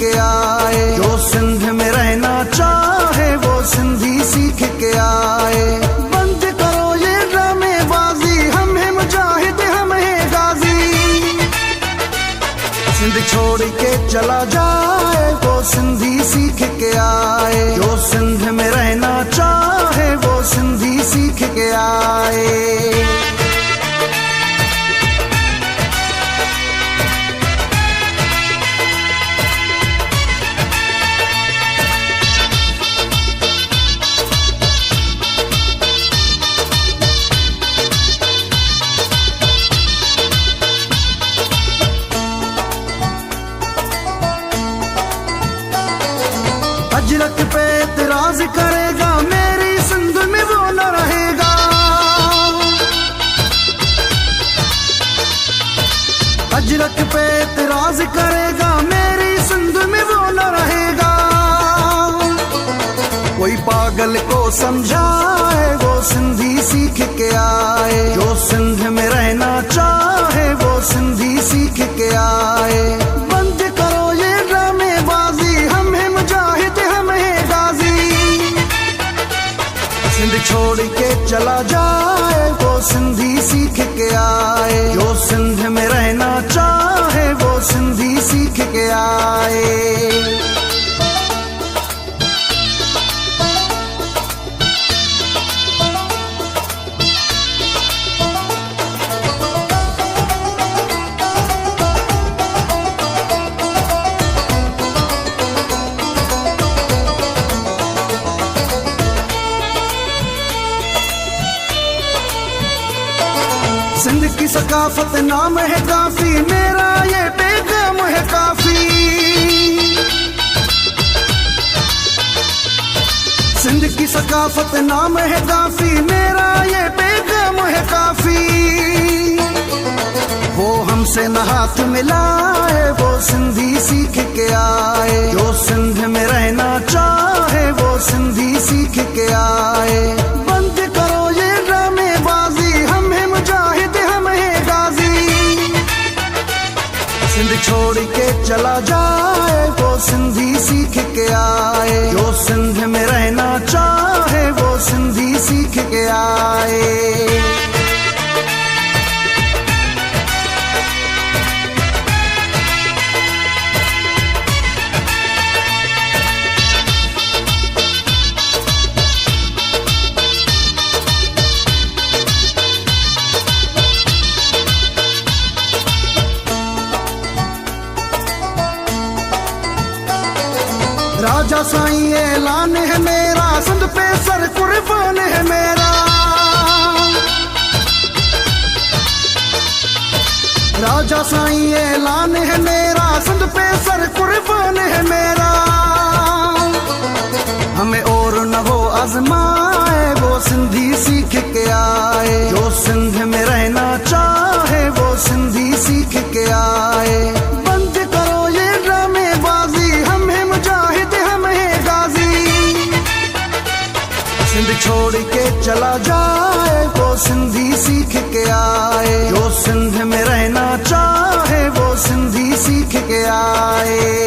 के आए। जो सिंध में रहना चाहे वो सिंधी सीख के आए। बंद करो ये ड्रामेबाजी, हम हैं मुजाहिद हम हैं गाजी। सिंध छोड़ के चला जाए वो सिंधी सीख के आए। जो सिंध में रहना चाहे वो सिंधी सीख के आए। अजरक पे इतराज करेगा मेरी सिंध में वो न रहेगा। अजरक पे इतराज करेगा मेरी सिंध में वो न रहेगा। कोई पागल को समझाए वो सिंधी सीख के आए। जो सिंध में रहना चाहे वो सिंधी सीख के आए। बंद करो ये ड्रामेबाजी, हम हैं मुजाहिद हम हैं गाजी। सिंध छोड़ के चला जाए वो सिंधी सीख के आए। जो सिंध में रहना चाहे वो सिंधी सीख के आए। सिंध की सकाफत नाम है काफी, मेरा ये पैगाम है काफी। सिंध की सकाफत नाम है काफी, मेरा ये पैगाम है काफी। वो हमसे न हाथ मिलाए वो सिंधी सीख के आए। जो सिंध में रहना चाहे वो सिंधी सीख के आए। बंद करो ये ड्रामेबाजी, हम हैं मुजाहिद हम हैं गाजी। सिंध छोड़ के चला जाए वो सिंधी सीख के आए। जो सिंध में रहना चाहे वो सिंधी सीख के आए। राजा साईं ऐलान है मेरा, सिंध पे सर कुर्बान है मेरा। राजा साईं ऐलान है मेरा, सिंध पे सर कुर्बान है मेरा। हमें और न वो आजमाए वो सिंधी सीख के आए। जो सिंध में रहना चाहे वो सिंधी सीख के आए। बंद करो ये ड्रामेबाजी, हम हैं मुजाहिद हम हैं गाजी। सिंध छोड़ के चला जाए वो सिंधी सीख के आए। जो सिंध में रहना चाहे वो सिंधी सीख के आए।